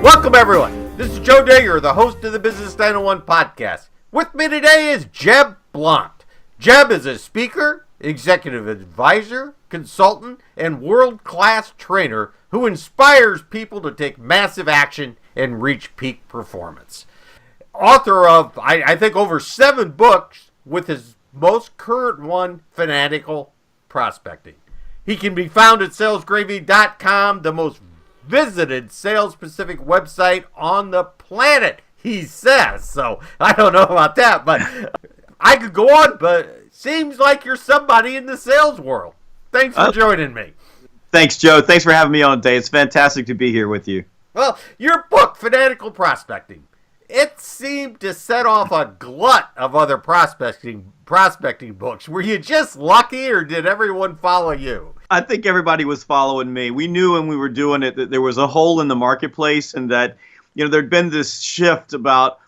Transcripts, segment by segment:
Welcome, everyone. This is Joe Dager, the host of the Business 901 podcast. With me today is Jeb Blount. Jeb is a speaker, executive advisor, consultant, and world-class trainer who inspires people to take massive action and reach peak performance. Author of, I think, over 7 books, with his most current one, Fanatical Prospecting. He can be found at salesgravy.com, the most visited sales-specific website on the planet, he says. So I don't know about that, but I could go on, but it seems like you're somebody in the sales world. Thanks for joining me. Thanks, Joe. Thanks for having me on today. It's fantastic to be here with you. Well, your book, Fanatical Prospecting, it seemed to set off a glut of other prospecting books. Were you just lucky, or did everyone follow you? I think everybody was following me. We knew when we were doing it that there was a hole in the marketplace, and that there'd been this shift about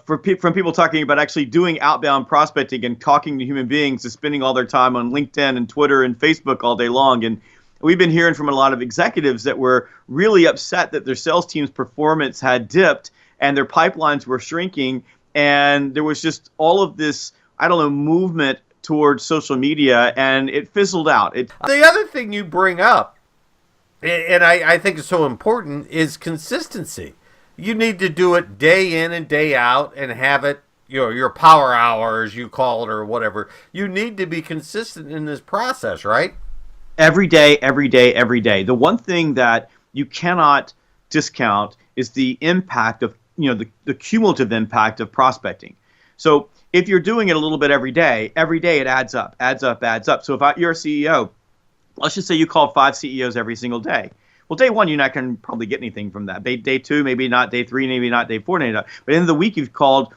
from people talking about actually doing outbound prospecting and talking to human beings to spending all their time on LinkedIn and Twitter and Facebook all day long. And we've been hearing from a lot of executives that were really upset that their sales team's performance had dipped and their pipelines were shrinking, and there was just all of this, movement towards social media, and it fizzled out. The other thing you bring up, and I think is so important, is consistency. You need to do it day in and day out and have it, your power hours, you call it, or whatever. You need to be consistent in this process, right? Every day, every day, every day. The one thing that you cannot discount is the impact of, the cumulative impact of prospecting. So if you're doing it a little bit every day it adds up. So if you're a CEO, let's just say you call 5 CEOs every single day. Well, day 1, you're not going to probably get anything from that. Day 2, maybe not. Day 3, maybe not. Day 4, maybe not. But at the end of the week, you've called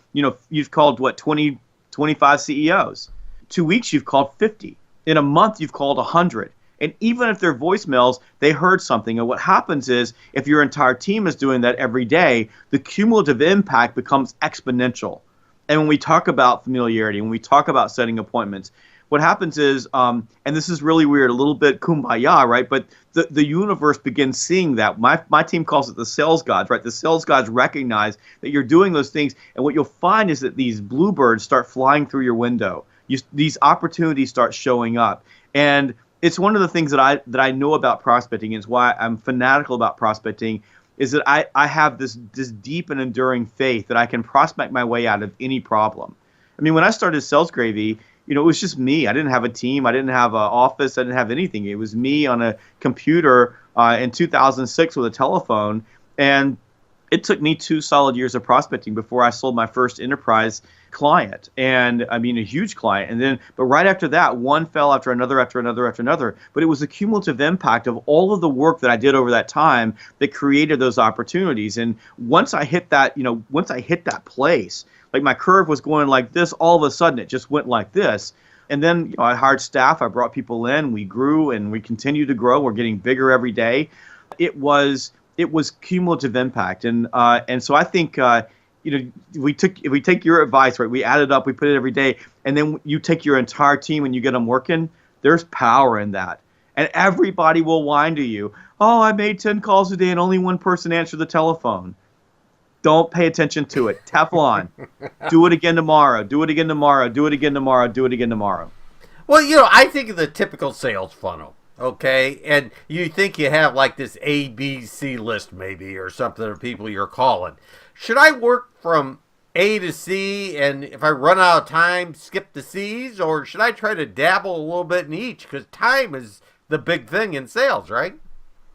what, 20, 25 CEOs. 2 weeks, you've called 50. In a month, you've called 100. And even if they're voicemails, they heard something. And what happens is, if your entire team is doing that every day, the cumulative impact becomes exponential. And when we talk about familiarity, when we talk about setting appointments, what happens is, and this is really weird, a little bit kumbaya, right? But the universe begins seeing that. My team calls it the sales gods, right? The sales gods recognize that you're doing those things. And what you'll find is that these bluebirds start flying through your window. These opportunities start showing up. And it's one of the things that I know about prospecting, and it's why I'm fanatical about prospecting, is that I have this deep and enduring faith that I can prospect my way out of any problem. I mean, when I started Sales Gravy, it was just me. I didn't have a team. I didn't have an office. I didn't have anything. It was me on a computer in 2006 with a telephone. And it took me 2 solid years of prospecting before I sold my first enterprise client, and a huge client. But right after that, one fell after another, after another, after another. But it was the cumulative impact of all of the work that I did over that time that created those opportunities. And once I hit that place, like my curve was going like this, all of a sudden it just went like this. And then I hired staff, I brought people in, we grew, and we continue to grow. We're getting bigger every day. It was cumulative impact, and so I think if we take your advice, right? We add it up, we put it every day, and then you take your entire team and you get them working. There's power in that, and everybody will whine to you. Oh, I made 10 calls a day and only one person answered the telephone. Don't pay attention to it. Teflon. Do it again tomorrow. Do it again tomorrow. Do it again tomorrow. Do it again tomorrow. Well, I think of the typical sales funnel. Okay, and you think you have like this A, B, C list maybe, or something of people you're calling. Should I work from A to C, and if I run out of time, skip the C's, or should I try to dabble a little bit in each? Because time is the big thing in sales, right?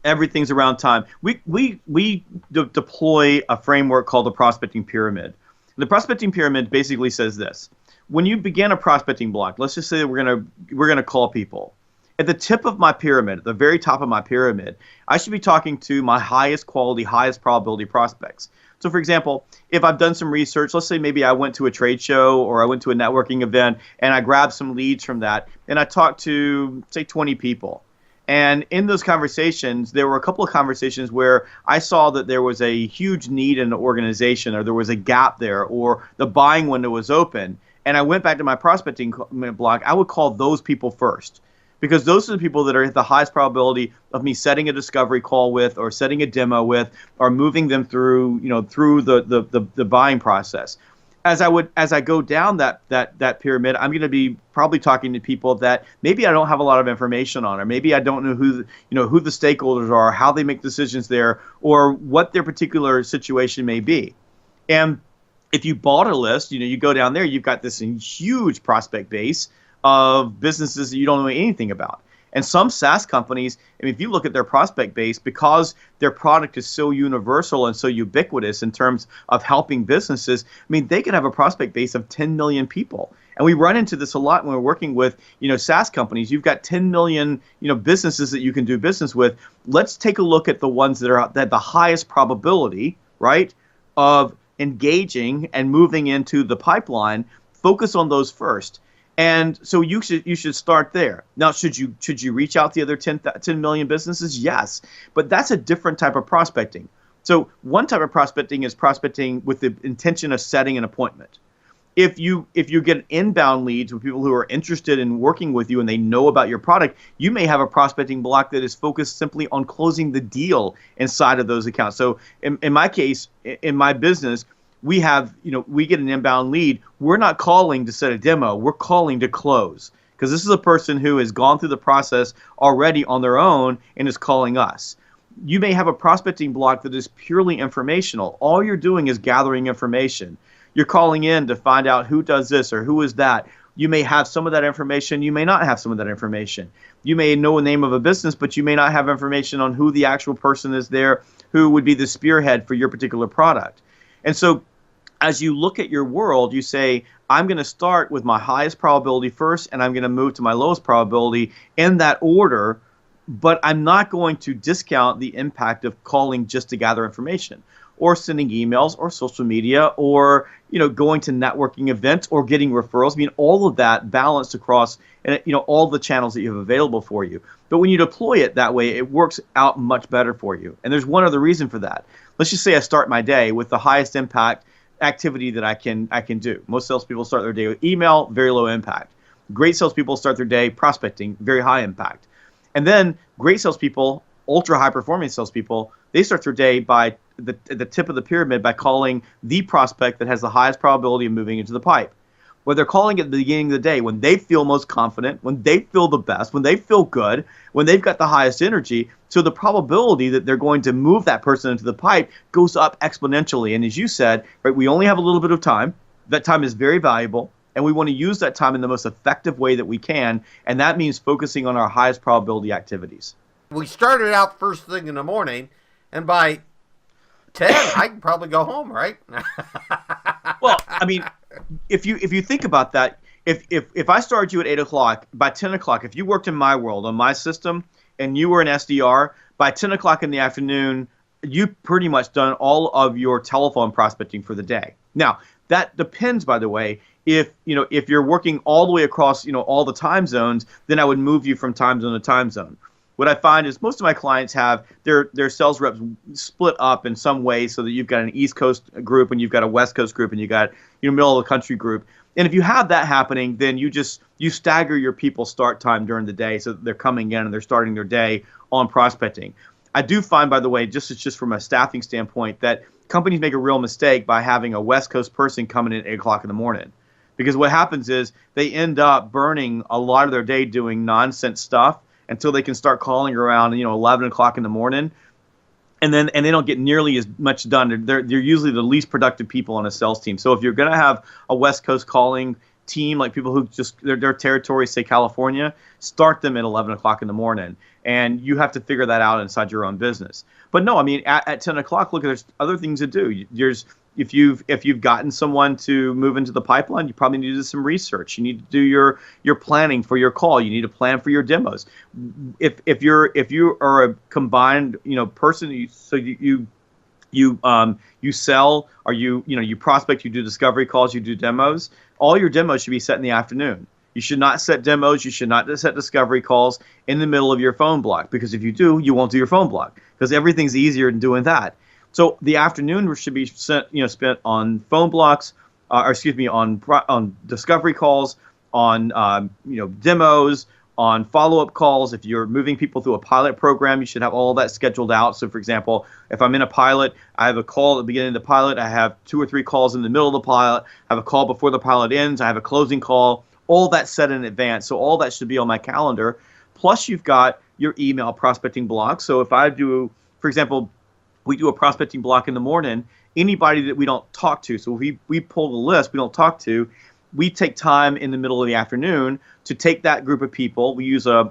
Everything's around time. We deploy a framework called the prospecting pyramid. The prospecting pyramid basically says this: when you begin a prospecting block, let's just say we're gonna call people. At the tip of my pyramid, at the very top of my pyramid, I should be talking to my highest quality, highest probability prospects. So for example, if I've done some research, let's say maybe I went to a trade show or I went to a networking event and I grabbed some leads from that and I talked to, say, 20 people. And in those conversations, there were a couple of conversations where I saw that there was a huge need in the organization, or there was a gap there, or the buying window was open. And I went back to my prospecting block. I would call those people first, because those are the people that are at the highest probability of me setting a discovery call with, or setting a demo with, or moving them through, through the buying process. As I go down that pyramid, I'm going to be probably talking to people that maybe I don't have a lot of information on, or maybe I don't know who the stakeholders are, how they make decisions there, or what their particular situation may be. And if you bought a list, you go down there, you've got this huge prospect base of businesses that you don't know anything about. And some SaaS companies, if you look at their prospect base, because their product is so universal and so ubiquitous in terms of helping businesses, they could have a prospect base of 10 million people. And we run into this a lot when we're working with, SaaS companies. You've got 10 million, businesses that you can do business with. Let's take a look at the ones that are at the highest probability, right, of engaging and moving into the pipeline. Focus on those first. And so you should start there. Now, should you reach out to the other 10 million businesses? Yes, but that's a different type of prospecting. So one type of prospecting is prospecting with the intention of setting an appointment. If you get inbound leads with people who are interested in working with you and they know about your product, you may have a prospecting block that is focused simply on closing the deal inside of those accounts. So in my case, in my business, we get an inbound lead. We're not calling to set a demo. We're calling to close, because this is a person who has gone through the process already on their own and is calling us. You may have a prospecting block that is purely informational. All you're doing is gathering information. You're calling in to find out who does this or who is that. You may have some of that information. You may not have some of that information. You may know the name of a business, but you may not have information on who the actual person is there who would be the spearhead for your particular product. And so as you look at your world, you say, I'm going to start with my highest probability first, and I'm going to move to my lowest probability in that order, but I'm not going to discount the impact of calling just to gather information, or sending emails, or social media, or going to networking events, or getting referrals. All of that balanced across all the channels that you have available for you. But when you deploy it that way, it works out much better for you. And there's one other reason for that. Let's just say I start my day with the highest impact activity that I can do. Most salespeople start their day with email, very low impact. Great salespeople start their day prospecting, very high impact. And then great salespeople, ultra high performing salespeople, they start their day by the tip of the pyramid by calling the prospect that has the highest probability of moving into the pipe. Where they're calling at the beginning of the day, when they feel most confident, when they feel the best, when they feel good, when they've got the highest energy. So the probability that they're going to move that person into the pipe goes up exponentially. And as you said, right, we only have a little bit of time. That time is very valuable, and we want to use that time in the most effective way that we can. And that means focusing on our highest probability activities. We started out first thing in the morning, and by 10, I can probably go home, right? Well, if you think about that, if I started you at 8 o'clock, by 10 o'clock, if you worked in my world, on my system, and you were an SDR, by 10 o'clock in the afternoon, you pretty much done all of your telephone prospecting for the day. Now, that depends, by the way. If you're working all the way across, all the time zones, then I would move you from time zone to time zone. What I find is most of my clients have their sales reps split up in some way, so that you've got an East Coast group and you've got a West Coast group and you've got middle of the country group. And if you have that happening, then you stagger your people's start time during the day, so that they're coming in and they're starting their day on prospecting. I do find, by the way, just from a staffing standpoint, that companies make a real mistake by having a West Coast person coming in at 8 o'clock in the morning. Because what happens is they end up burning a lot of their day doing nonsense stuff until they can start calling around 11 o'clock in the morning, and they don't get nearly as much done. They're usually the least productive people on a sales team. So if you're going to have a West Coast calling team, like people who just their territory, say California, start them at 11 o'clock in the morning, and you have to figure that out inside your own business. But no, at 10 o'clock, look, there's other things to do. If you've gotten someone to move into the pipeline, you probably need to do some research. You need to do your planning for your call. You need to plan for your demos. If you are a combined person, so you sell, or you prospect, you do discovery calls, you do demos. All your demos should be set in the afternoon. You should not set demos. You should not set discovery calls in the middle of your phone block, because if you do, you won't do your phone block, because everything's easier than doing that. So the afternoon should be spent on phone blocks, on discovery calls, on demos, on follow-up calls. If you're moving people through a pilot program, you should have all that scheduled out. So for example, if I'm in a pilot, I have a call at the beginning of the pilot, I have 2 or 3 calls in the middle of the pilot, I have a call before the pilot ends, I have a closing call, all that set in advance. So all that should be on my calendar. Plus you've got your email prospecting block. So if I do, for example, we do a prospecting block in the morning, anybody that we don't talk to, so if we pull a list we don't talk to, we take time in the middle of the afternoon to take that group of people. We use a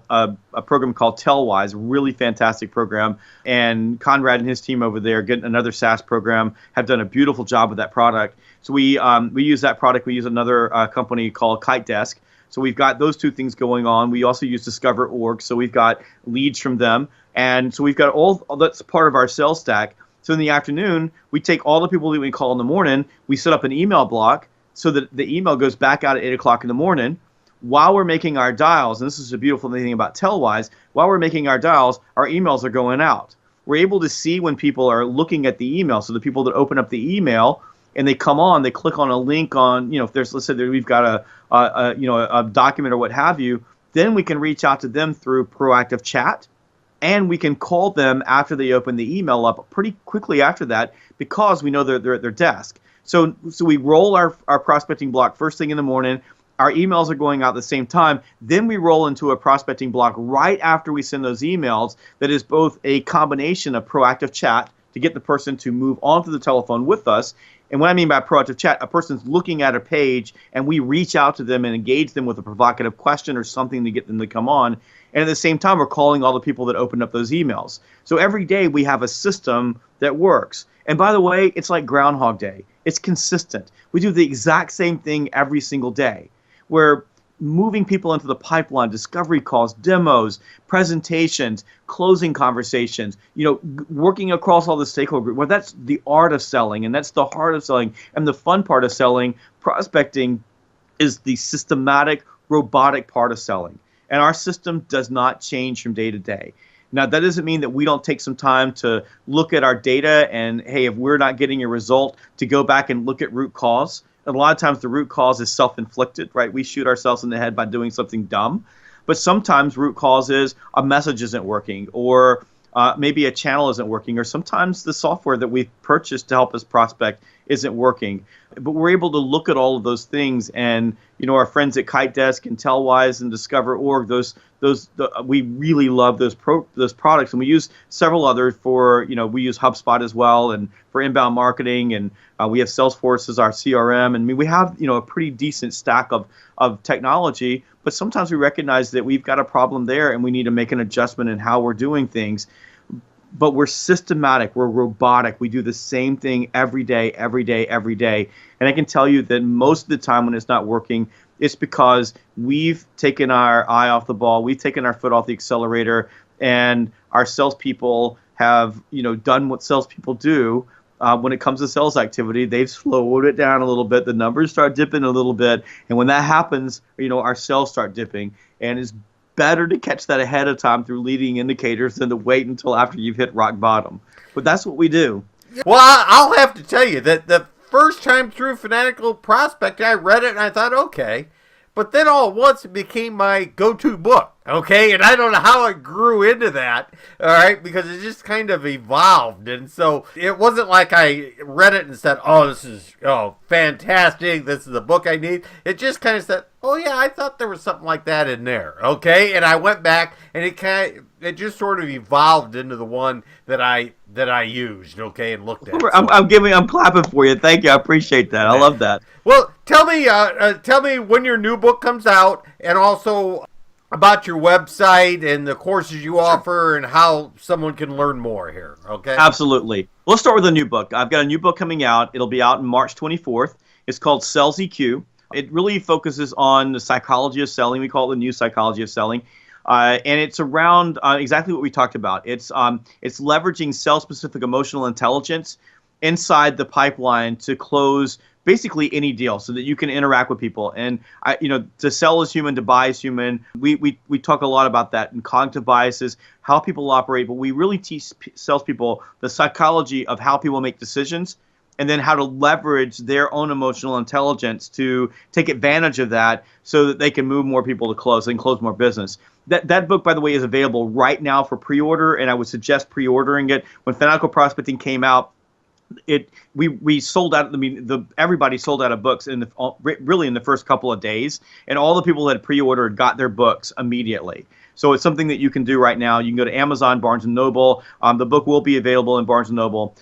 program called Tellwise, a really fantastic program. And Conrad and his team over there, getting another SaaS program, have done a beautiful job with that product. So we use that product. We use another company called Kite Desk. So we've got those 2 things going on. We also use Discover.org. So we've got leads from them. And so we've got all that's part of our sales stack. So in the afternoon, we take all the people that we call in the morning, we set up an email block, so that the email goes back out at 8 o'clock in the morning while we're making our dials. And this is a beautiful thing about Tellwise. While we're making our dials, our emails are going out. We're able to see when people are looking at the email. So the people that open up the email and they come on, they click on a link on, if there's, let's say that we've got a document or what have you, then we can reach out to them through proactive chat. And we can call them after they open the email up pretty quickly after that because we know they're at their desk. So we roll our prospecting block first thing in the morning. Our emails are going out at the same time. Then we roll into a prospecting block right after we send those emails that is both a combination of proactive chat to get the person to move onto the telephone with us. And what I mean by proactive chat, a person's looking at a page and we reach out to them and engage them with a provocative question or something to get them to come on. And at the same time, we're calling all the people that opened up those emails. So every day we have a system that works. And by the way, it's like Groundhog Day. It's consistent. We do the exact same thing every single day. We're moving people into the pipeline, discovery calls, demos, presentations, closing conversations, working across all the stakeholder group. Well, that's the art of selling, and that's the heart of selling. And the fun part of selling, prospecting, is the systematic, robotic part of selling. And our system does not change from day to day. Now, that doesn't mean that we don't take some time to look at our data and, hey, if we're not getting a result, to go back and look at root cause. And a lot of times the root cause is self-inflicted, right? We shoot ourselves in the head by doing something dumb. But sometimes root cause is a message isn't working, or maybe a channel isn't working, or sometimes the software that we've purchased to help us prospect isn't working. But we're able to look at all of those things, and our friends at Kite Desk and Tellwise and Discover.org, we really love those products, and we use several others for we use HubSpot as well, and for inbound marketing, and we have Salesforce as our CRM, and we have a pretty decent stack of technology. But sometimes we recognize that we've got a problem there, and we need to make an adjustment in how we're doing things. But we're systematic, we're robotic, we do the same thing every day, every day, every day. And I can tell you that most of the time when it's not working, it's because we've taken our eye off the ball, we've taken our foot off the accelerator, and our salespeople have done what salespeople do. When it comes to sales activity, they've slowed it down a little bit, the numbers start dipping a little bit, and when that happens, our sales start dipping. And it's better to catch that ahead of time through leading indicators than to wait until after you've hit rock bottom. But that's what we do. Well, I'll have to tell you that the first time through Fanatical Prospecting, I read it and I thought, okay. But then all at once it became my go-to book, okay? And I don't know how it grew into that, all right? Because it just kind of evolved. And so it wasn't like I read it and said, oh, this is fantastic. This is the book I need. It just kind of said, oh, yeah, I thought there was something like that in there, okay? And I went back, and it just sort of evolved into the one that I used, okay, and looked at. I'm clapping for you. Thank you. I appreciate that. I love that. Well, tell me when your new book comes out, and also about your website and the courses you offer and how someone can learn more here, okay? Absolutely. Let's start with a new book. I've got a new book coming out. It'll be out on March 24th. It's called Sales EQ. It really focuses on the psychology of selling. We call it the new psychology of selling. And it's around exactly what we talked about. It's leveraging sales-specific emotional intelligence inside the pipeline to close basically any deal, so that you can interact with people. And to sell is human, to buy is human. We talk a lot about that in cognitive biases, how people operate, but we really teach salespeople the psychology of how people make decisions, and then how to leverage their own emotional intelligence to take advantage of that so that they can move more people to close and close more business. that book, by the way, is available right now for pre-order, and I would suggest pre-ordering it. When Fanatical Prospecting came out, we sold out. I mean, everybody sold out of books really in the first couple of days, and all the people that had pre-ordered got their books immediately. So it's something that you can do right now. You can go to Amazon, Barnes & Noble. The book will be available in Barnes & Noble.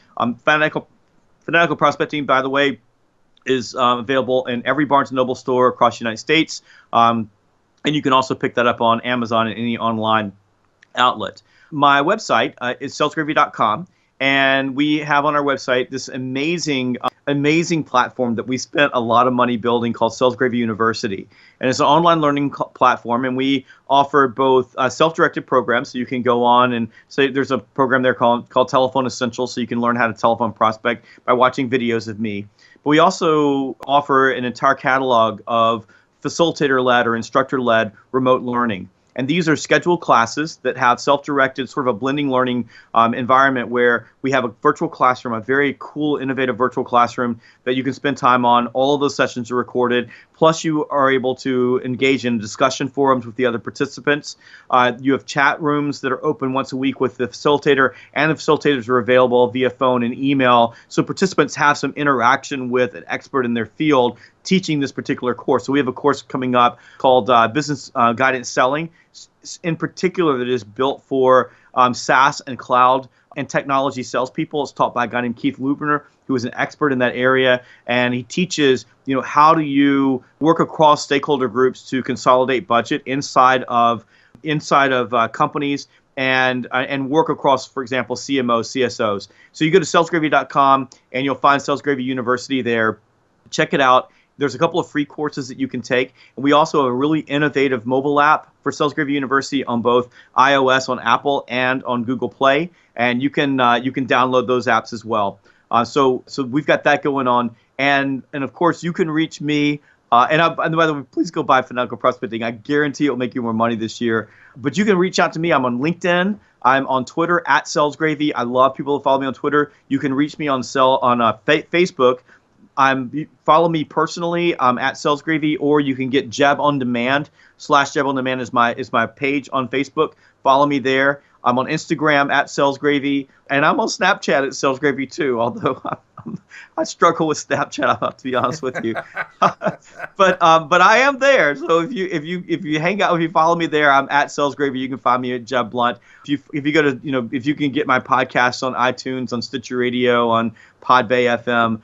Fanatical Prospecting, by the way, is available in every Barnes & Noble store across the United States. And you can also pick that up on Amazon and any online outlet. My website is salesgravy.com. And we have on our website this amazing platform that we spent a lot of money building called Sales Gravy University. And it's an online learning platform, and we offer both self-directed programs, so you can go on and say there's a program there called Telephone Essentials, so you can learn how to telephone prospect by watching videos of me. But we also offer an entire catalog of facilitator-led or instructor-led remote learning. And these are scheduled classes that have self-directed, sort of a blending learning environment where we have a virtual classroom, a very cool, innovative virtual classroom that you can spend time on. All of those sessions are recorded. Plus, you are able to engage in discussion forums with the other participants. You have chat rooms that are open once a week with the facilitator, and the facilitators are available via phone and email. So participants have some interaction with an expert in their field teaching this particular course. So we have a course coming up called Business Guidance Selling, in particular that is built for SaaS and cloud and technology salespeople. It's taught by a guy named Keith Lubner, who is an expert in that area, and he teaches, how do you work across stakeholder groups to consolidate budget inside of companies and work across, for example, CMOs, CSOs. So you go to salesgravy.com and you'll find Sales Gravy University there. Check it out. There's a couple of free courses that you can take. And we also have a really innovative mobile app for Sales Gravy University on both iOS, on Apple, and on Google Play. And you can download those apps as well. So we've got that going on. And of course, you can reach me. And by the way, please go buy Fanatical Prospecting. I guarantee it will make you more money this year. But you can reach out to me. I'm on LinkedIn. I'm on Twitter at SalesGravy. I love people to follow me on Twitter. You can reach me on Facebook. Follow me personally at Sales Gravy, or you can get Jeb on Demand /Jeb on Demand is my page on Facebook. Follow me there. I'm on Instagram at Sales Gravy, and I'm on Snapchat at Sales Gravy too. Although I struggle with Snapchat, I have to be honest with you. but I am there. So if you hang out, if you follow me there, I'm at Sales Gravy. You can find me at Jeb Blount. If you go to if you can get my podcasts on iTunes, on Stitcher Radio, on Podbay FM.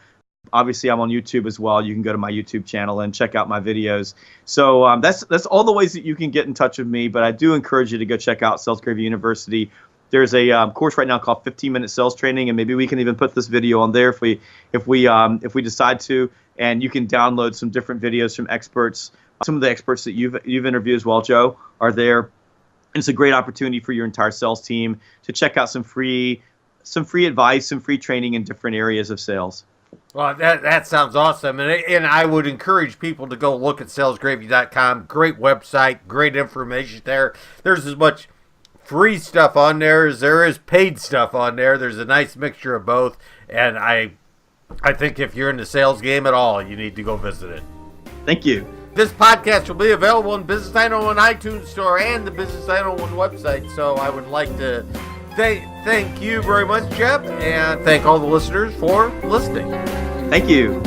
Obviously, I'm on YouTube as well. You can go to my YouTube channel and check out my videos. So that's all the ways that you can get in touch with me. But I do encourage you to go check out Sales Gravy University. There's a course right now called 15-Minute Sales Training, and maybe we can even put this video on there if we decide to. And you can download some different videos from experts. Some of the experts that you've interviewed as well, Joe, are there. And it's a great opportunity for your entire sales team to check out some free advice, some free training in different areas of sales. Well, that sounds awesome, and I would encourage people to go look at salesgravy.com. Great website, great information there. There's as much free stuff on there as there is paid stuff on there. There's a nice mixture of both, and I think if you're in the sales game at all, you need to go visit it. Thank you. This podcast will be available on Business 901 iTunes Store and the Business 901 website, so I would like to thank you very much, Jeb, and thank all the listeners for listening. Thank you.